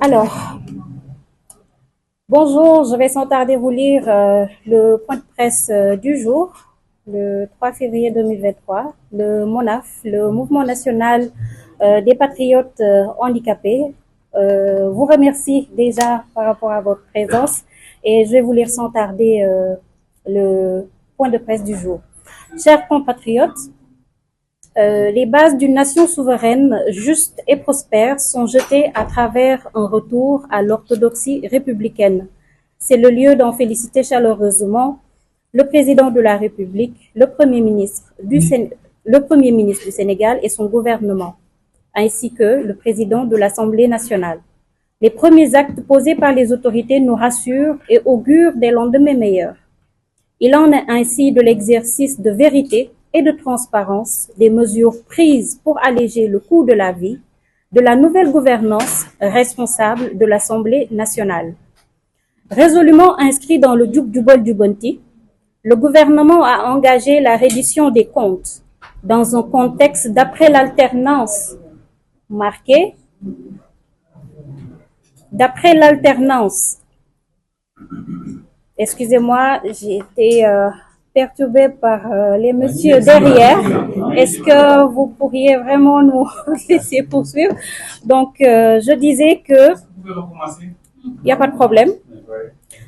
Alors, bonjour, je vais sans tarder vous lire le point de presse du jour, le 3 février 2023. Le MONAF, le Mouvement national des patriotes handicapés, vous remercie déjà par rapport à votre présence et je vais vous lire sans tarder le point de presse du jour. Chers compatriotes, les bases d'une nation souveraine, juste et prospère sont jetées à travers un retour à l'orthodoxie républicaine. C'est le lieu d'en féliciter chaleureusement le président de la République, le Premier ministre du Sénégal et son gouvernement, ainsi que le président de l'Assemblée nationale. Les premiers actes posés par les autorités nous rassurent et augurent des lendemains meilleurs. Il en est ainsi de l'exercice de vérité et de transparence des mesures prises pour alléger le coût de la vie de la nouvelle gouvernance responsable de l'Assemblée nationale. Résolument inscrit dans le Djoub Djoubol Djoubonti, le gouvernement a engagé la reddition des comptes dans un contexte d'après l'alternance marqué d'après l'alternance. Excusez-moi, j'ai été perturbée par les messieurs derrière. Est-ce que vous pourriez vraiment nous laisser poursuivre? Donc, je disais que il n'y a pas de problème.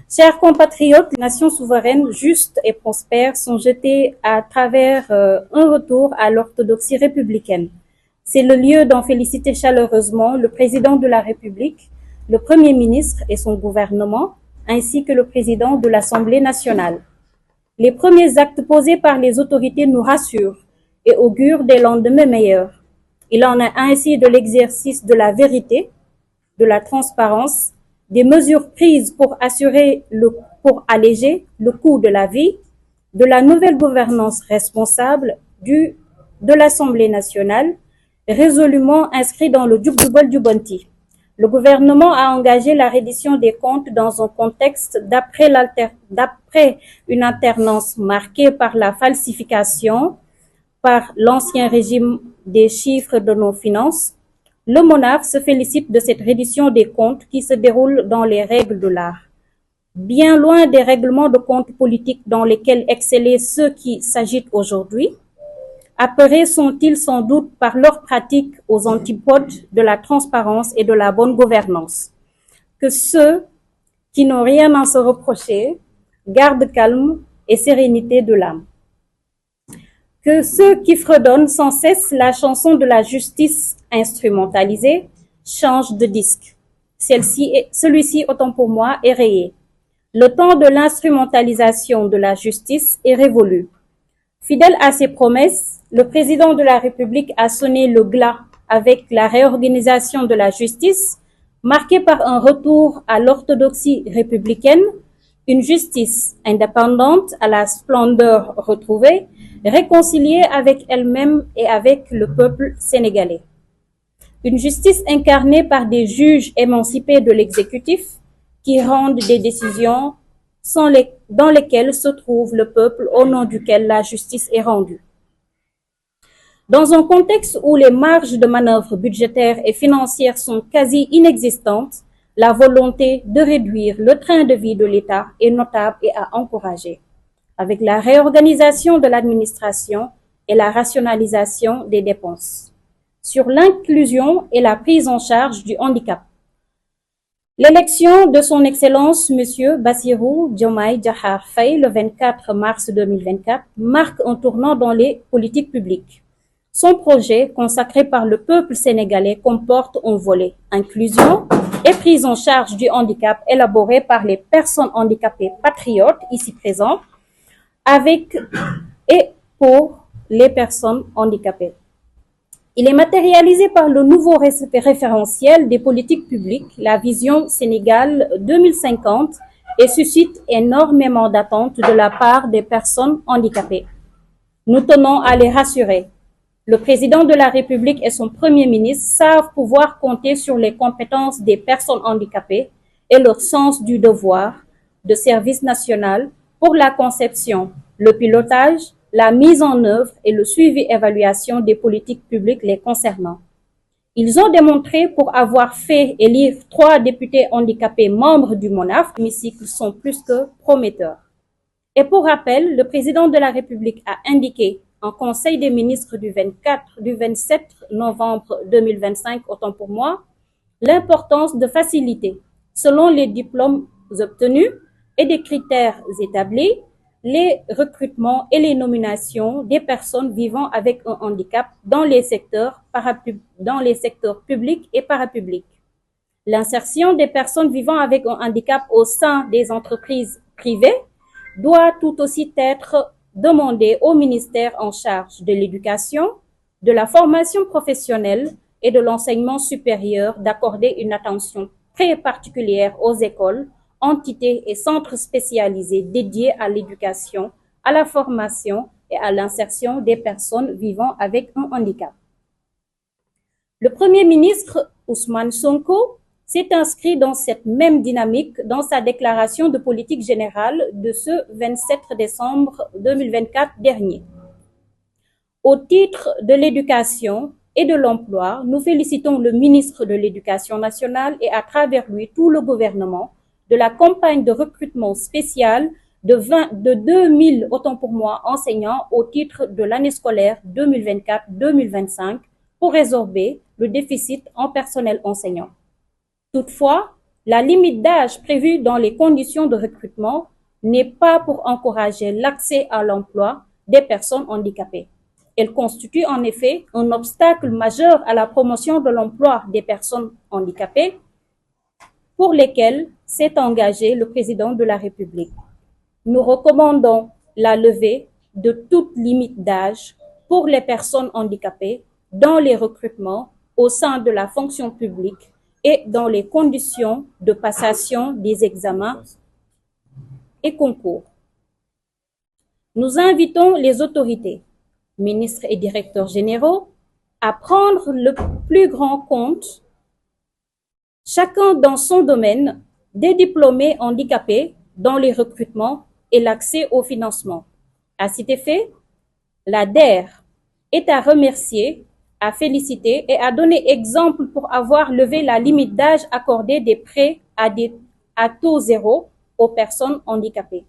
Chers compatriotes, les nations souveraines, justes et prospères sont jetées à travers un retour à l'orthodoxie républicaine. C'est le lieu d'en féliciter chaleureusement le président de la République, le Premier ministre et son gouvernement, ainsi que le président de l'Assemblée nationale. Les premiers actes posés par les autorités nous rassurent et augurent des lendemains meilleurs. Il en est ainsi de l'exercice de la vérité, de la transparence, des mesures prises pour alléger le coût de la vie, de la nouvelle gouvernance responsable de l'Assemblée nationale, résolument inscrit dans le Djoub Djoubol Djoubonti. Le gouvernement a engagé la reddition des comptes dans un contexte d'après une alternance marquée par la falsification par l'ancien régime des chiffres de nos finances. Le MONAF se félicite de cette reddition des comptes qui se déroule dans les règles de l'art. Bien loin des règlements de comptes politiques dans lesquels excellaient ceux qui s'agitent aujourd'hui, apeurés sont-ils sans doute par leur pratique aux antipodes de la transparence et de la bonne gouvernance. Que ceux qui n'ont rien à se reprocher gardent calme et sérénité de l'âme. Que ceux qui fredonnent sans cesse la chanson de la justice instrumentalisée changent de disque. Celui-ci, autant pour moi, est rayé. Le temps de l'instrumentalisation de la justice est révolu. Fidèle à ses promesses, le président de la République a sonné le glas avec la réorganisation de la justice, marquée par un retour à l'orthodoxie républicaine, une justice indépendante à la splendeur retrouvée, réconciliée avec elle-même et avec le peuple sénégalais. Une justice incarnée par des juges émancipés de l'exécutif qui rendent des décisions dans lesquelles se trouve le peuple au nom duquel la justice est rendue. Dans un contexte où les marges de manœuvre budgétaires et financières sont quasi inexistantes, la volonté de réduire le train de vie de l'État est notable et à encourager, avec la réorganisation de l'administration et la rationalisation des dépenses. Sur l'inclusion et la prise en charge du handicap. L'élection de son Excellence M. Bassirou Diomaye Diakhar Faye le 24 mars 2024 marque un tournant dans les politiques publiques. Son projet, consacré par le peuple sénégalais, comporte un volet inclusion et prise en charge du handicap élaboré par les personnes handicapées patriotes ici présentes avec et pour les personnes handicapées. Il est matérialisé par le nouveau référentiel des politiques publiques, la vision Sénégal 2050, et suscite énormément d'attentes de la part des personnes handicapées. Nous tenons à les rassurer. Le président de la République et son Premier ministre savent pouvoir compter sur les compétences des personnes handicapées et leur sens du devoir de service national pour la conception, le pilotage, la mise en œuvre et le suivi-évaluation des politiques publiques les concernant. Ils ont démontré pour avoir fait élire 3 députés handicapés membres du MONAF, l'hémicycle sont plus que prometteurs. Et pour rappel, le président de la République a indiqué en Conseil des ministres du 27 novembre 2025, autant pour moi, l'importance de faciliter, selon les diplômes obtenus et des critères établis, les recrutements et les nominations des personnes vivant avec un handicap dans les secteurs publics et parapublics. L'insertion des personnes vivant avec un handicap au sein des entreprises privées doit tout aussi être demandée au ministère en charge de l'éducation, de la formation professionnelle et de l'enseignement supérieur d'accorder une attention très particulière aux écoles, entités et centres spécialisés dédiés à l'éducation, à la formation et à l'insertion des personnes vivant avec un handicap. Le Premier ministre Ousmane Sonko s'est inscrit dans cette même dynamique dans sa déclaration de politique générale de ce 27 décembre 2024 dernier. Au titre de l'éducation et de l'emploi, nous félicitons le ministre de l'Éducation nationale et à travers lui tout le gouvernement de la campagne de recrutement spécial de 2000, autant pour moi, enseignants au titre de l'année scolaire 2024-2025 pour résorber le déficit en personnel enseignant. Toutefois, la limite d'âge prévue dans les conditions de recrutement n'est pas pour encourager l'accès à l'emploi des personnes handicapées. Elle constitue en effet un obstacle majeur à la promotion de l'emploi des personnes handicapées pour lesquelles s'est engagé le président de la République. Nous recommandons la levée de toute limite d'âge pour les personnes handicapées dans les recrutements au sein de la fonction publique et dans les conditions de passation des examens et concours. Nous invitons les autorités, ministres et directeurs généraux, à prendre le plus grand compte, chacun dans son domaine, des diplômés handicapés dans les recrutements et l'accès au financement. À cet effet, la DER est à remercier, à féliciter et à donner exemple pour avoir levé la limite d'âge accordée des prêts à taux zéro aux personnes handicapées.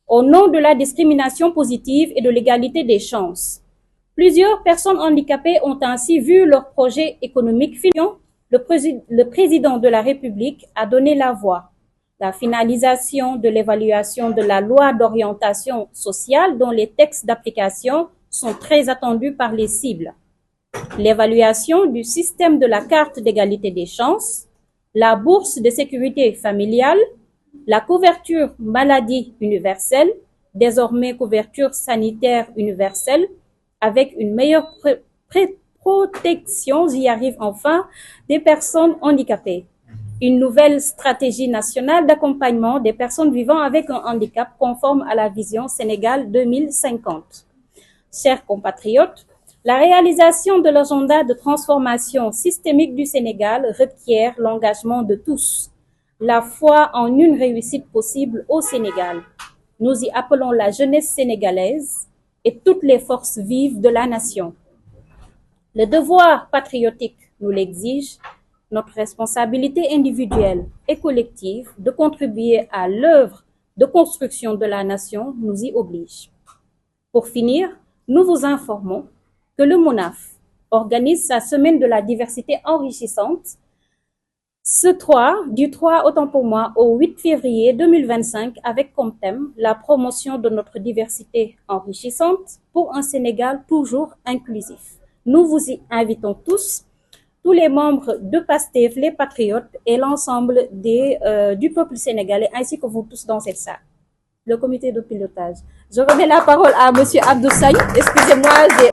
Au nom de la discrimination positive et de l'égalité des chances, plusieurs personnes handicapées ont ainsi vu leur projet économique finir. Le président de la République a donné la voie. La finalisation de l'évaluation de la loi d'orientation sociale dont les textes d'application sont très attendus par les cibles. L'évaluation du système de la carte d'égalité des chances, la bourse de sécurité familiale, la couverture maladie universelle, désormais couverture sanitaire universelle, avec une meilleure protection, j'y arrive enfin, des personnes handicapées. Une nouvelle stratégie nationale d'accompagnement des personnes vivant avec un handicap conforme à la vision Sénégal 2050. Chers compatriotes, la réalisation de l'agenda de transformation systémique du Sénégal requiert l'engagement de tous, la foi en une réussite possible au Sénégal. Nous y appelons la jeunesse sénégalaise et toutes les forces vives de la nation. Le devoir patriotique nous l'exige, notre responsabilité individuelle et collective de contribuer à l'œuvre de construction de la nation nous y oblige. Pour finir, nous vous informons que le MONAF organise sa semaine de la diversité enrichissante du 3 autant pour moi au 8 février 2025 avec comme thème la promotion de notre diversité enrichissante pour un Sénégal toujours inclusif. Nous vous y invitons tous les membres de PASTEF, les patriotes et l'ensemble du peuple sénégalais ainsi que vous tous dans cette salle. Le comité de pilotage. Je remets la parole à Monsieur Abdou Saïd. Excusez-moi, j'ai